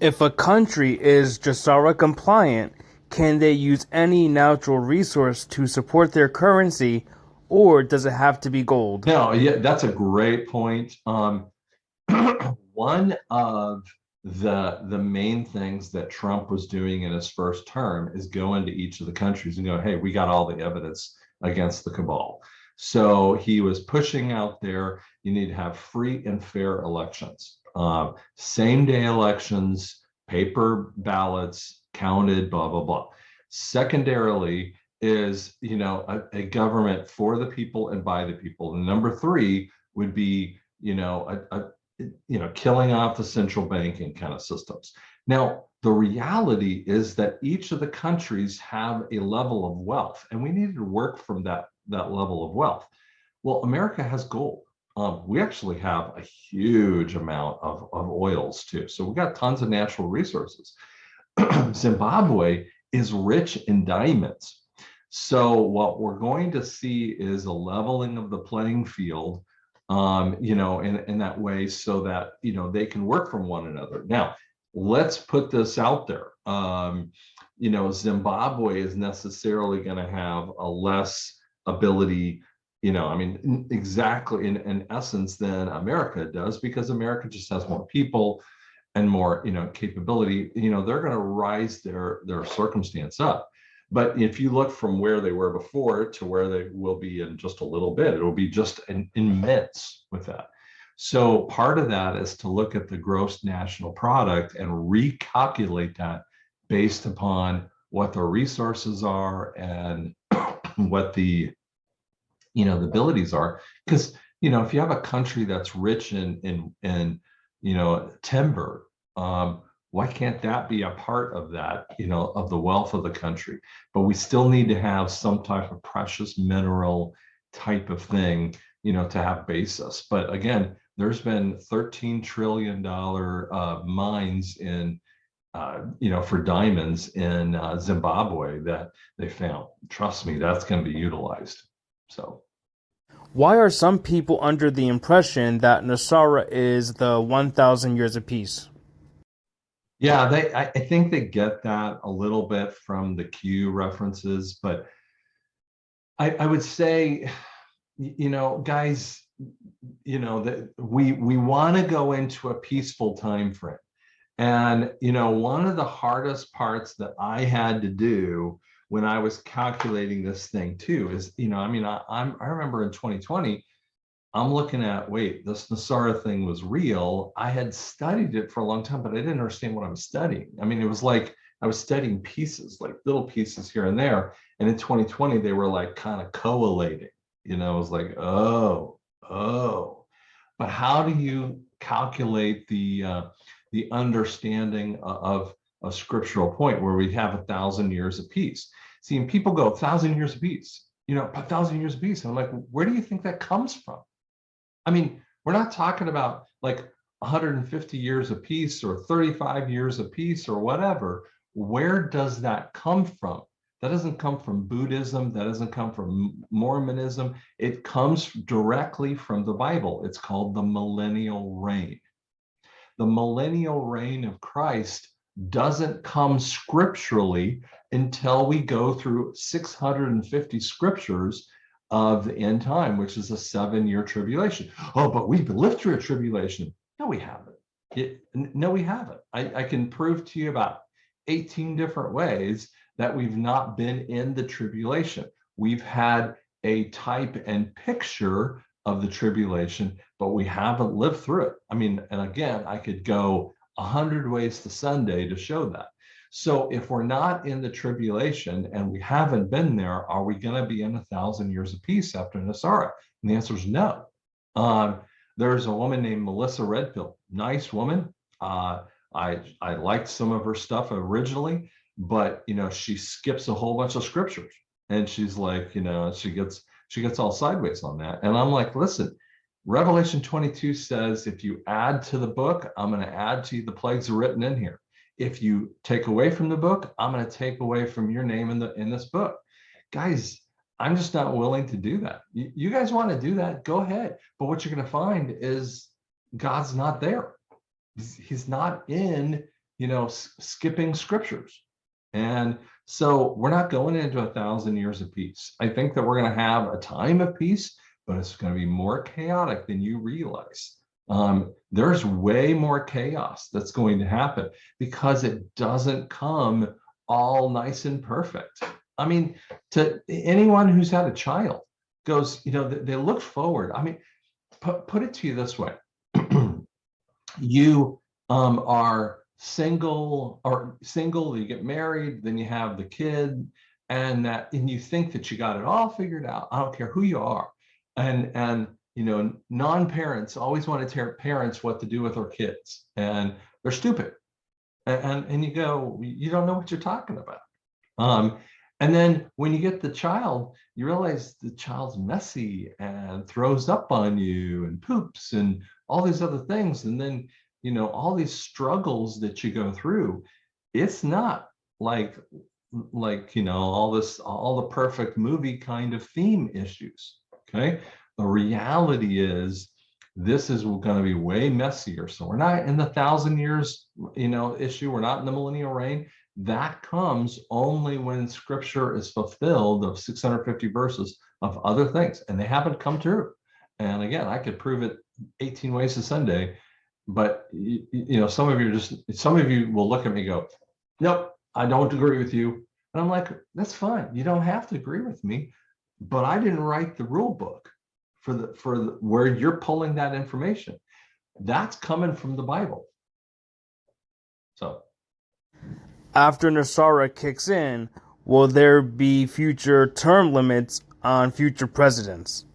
If a country is Gesara compliant, can they use any natural resource to support their currency, or does it have to be gold? No, yeah, that's a great point. One of the main things that Trump was doing in his first term is go into each of the countries and go, hey, we got all the evidence against the cabal. So he was pushing out there, you need to have free and fair elections, same day elections, paper ballots, counted, blah, blah, blah. Secondarily, is a government for the people and by the people. And number three would be killing off the central banking kind of systems. Now, the reality is that each of the countries have a level of wealth, and we need to work from that level of wealth. Well, America has gold. We actually have a huge amount of oils too. So we got tons of natural resources. Zimbabwe is rich in diamonds. So what we're going to see is a leveling of the playing field, in that way, so that they can work from one another. Now, let's put this out there. Zimbabwe is necessarily going to have a less ability, exactly in essence than America does, because America just has more people and more, capability. They're going to rise their circumstance up. But if you look from where they were before to where they will be in just a little bit, it'll be just immense with that. So part of that is to look at the gross national product and recalculate that based upon what the resources are and what the abilities are. Because if you have a country that's rich in timber, why can't that be a part of that, of the wealth of the country? But we still need to have some type of precious mineral type of thing, to have basis. But again, there's been $13 trillion mines in, for diamonds in Zimbabwe that they found. Trust me, that's going to be utilized. So. Why are some people under the impression that Nesara is the 1,000 years of peace? Yeah, I think they get that a little bit from the Q references, but I would say, guys, that we want to go into a peaceful time frame. And one of the hardest parts that I had to do when I was calculating this thing too is, I remember in 2020, I'm looking at, wait, this Nesara thing was real. I had studied it for a long time, but I didn't understand what I was studying. It was like I was studying pieces, like little pieces here and there. And in 2020, they were like kind of collating. It was like, oh. But how do you calculate the understanding of a scriptural point where we have 1,000 years of peace? See, and people go 1,000 years of peace, 1,000 years of peace. And I'm like, where do you think that comes from? We're not talking about like 150 years of peace or 35 years of peace or whatever. Where does that come from? That doesn't come from Buddhism. That doesn't come from Mormonism. It comes directly from the Bible. It's called the millennial reign. The millennial reign of Christ doesn't come scripturally until we go through 650 scriptures of the end time, which is a 7-year tribulation. Oh, but we've lived through a tribulation. No, we haven't. No, we haven't. I can prove to you about 18 different ways that we've not been in the tribulation. We've had a type and picture of the tribulation, but we haven't lived through it. And again, I could go 100 ways to Sunday to show that. So if we're not in the tribulation and we haven't been there, are we going to be in 1,000 years of peace after Nesara? And the answer is no. There's a woman named Melissa Redfield, nice woman. I liked some of her stuff originally, but she skips a whole bunch of scriptures, and she's like, she gets all sideways on that. And I'm like, listen, Revelation 22 says, if you add to the book, I'm going to add to you the plagues are written in here. If you take away from the book, I'm going to take away from your name in this book. Guys, I'm just not willing to do that. You guys want to do that? Go ahead. But what you're going to find is God's not there. He's not in, skipping scriptures. And so we're not going into 1,000 years of peace. I think that we're going to have a time of peace, but it's going to be more chaotic than you realize. There's way more chaos that's going to happen because it doesn't come all nice and perfect. I mean, to anyone who's had a child goes, they look forward. I mean, put it to you this way. You are single, you get married, then you have the kid, and you think that you got it all figured out. I don't care who you are. And non-parents always want to tell parents what to do with their kids, and they're stupid. And you go, you don't know what you're talking about. And then when you get the child, you realize the child's messy and throws up on you and poops and all these other things. And then, all these struggles that you go through, it's not like all the perfect movie kind of theme issues. Okay. The reality is this is going to be way messier. So we're not in the 1,000 years, issue. We're not in the millennial reign. That comes only when scripture is fulfilled of 650 verses of other things, and they haven't come true. And again, I could prove it 18 ways to Sunday, but some of you will look at me and go, nope, I don't agree with you. And I'm like, that's fine. You don't have to agree with me, but I didn't write the rule book for where you're pulling that information. That's coming from the Bible. So after Nesara kicks in, will there be future term limits on future presidents?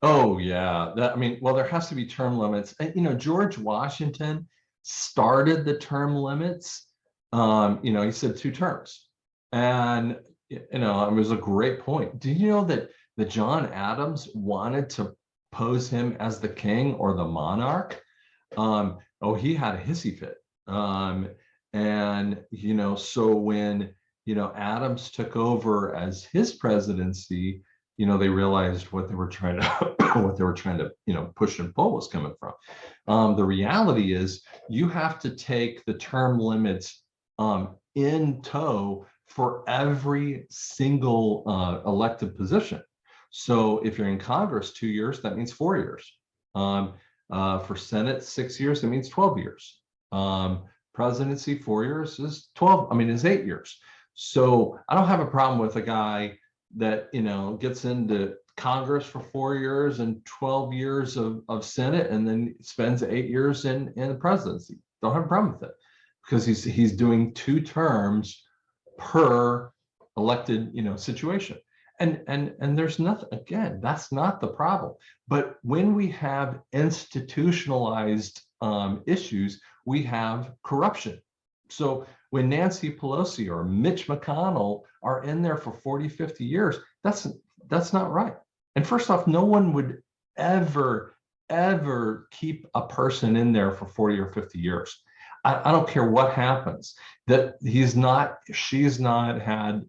Oh yeah, well, there has to be term limits. And, George Washington started the term limits. He said 2 terms, and it was a great point. Do you know that John Adams wanted to pose him as the king or the monarch? He had a hissy fit. So when Adams took over as his presidency, they realized what they were trying to push and pull was coming from. The reality is you have to take the term limits in tow for every single elected position. So if you're in Congress 2 years, that means 4 years. For Senate 6 years, that means 12 years. Presidency 4 years is 8 years. So I don't have a problem with a guy that gets into Congress for 4 years and 12 years of Senate, and then spends 8 years in the presidency. Don't have a problem with it, because he's doing 2 terms per elected situation. And there's nothing, again, that's not the problem. But when we have institutionalized issues, we have corruption. So when Nancy Pelosi or Mitch McConnell are in there for 40, 50 years, that's not right. And first off, no one would ever keep a person in there for 40 or 50 years. I don't care what happens, that she's not had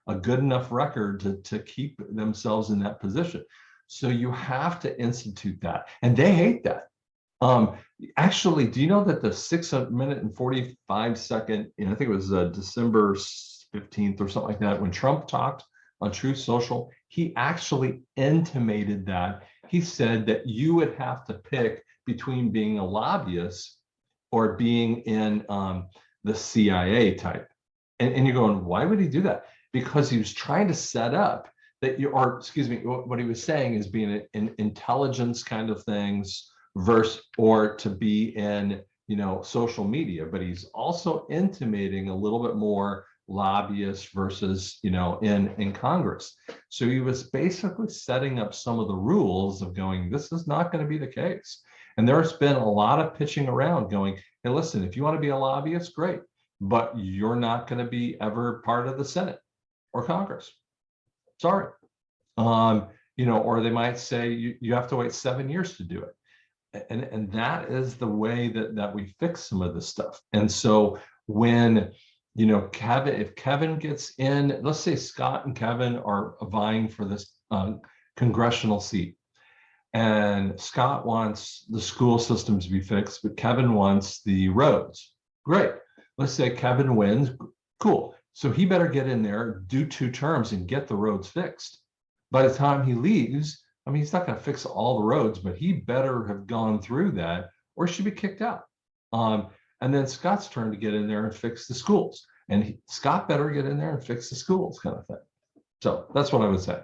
a good enough record to keep themselves in that position. So you have to institute that, and they hate that. Actually, do you know that the 6-minute and 45-second, I think it was December 15th or something like that, when Trump talked on Truth Social, he actually intimated that. He said that you would have to pick between being a lobbyist or being in the CIA type. And you're going, why would he do that? Because he was trying to set up that what he was saying is being in intelligence kind of things or to be in social media, but he's also intimating a little bit more lobbyist versus in Congress. So he was basically setting up some of the rules of going, this is not going to be the case. And there's been a lot of pitching around going, hey, listen, if you want to be a lobbyist, great, but you're not going to be ever part of the Senate or Congress. Sorry. Or they might say you have to wait 7 years to do it. And that is the way that we fix some of this stuff. And so when if Kevin gets in, let's say Scott and Kevin are vying for this congressional seat, and Scott wants the school systems to be fixed, but Kevin wants the roads. Great. let's say Kevin wins, cool. So he better get in there, do 2 terms and get the roads fixed. By the time he leaves, I mean, he's not going to fix all the roads, but he better have gone through that or should be kicked out. And then Scott's turn to get in there and fix the schools. And Scott better get in there and fix the schools, kind of thing. So that's what I would say.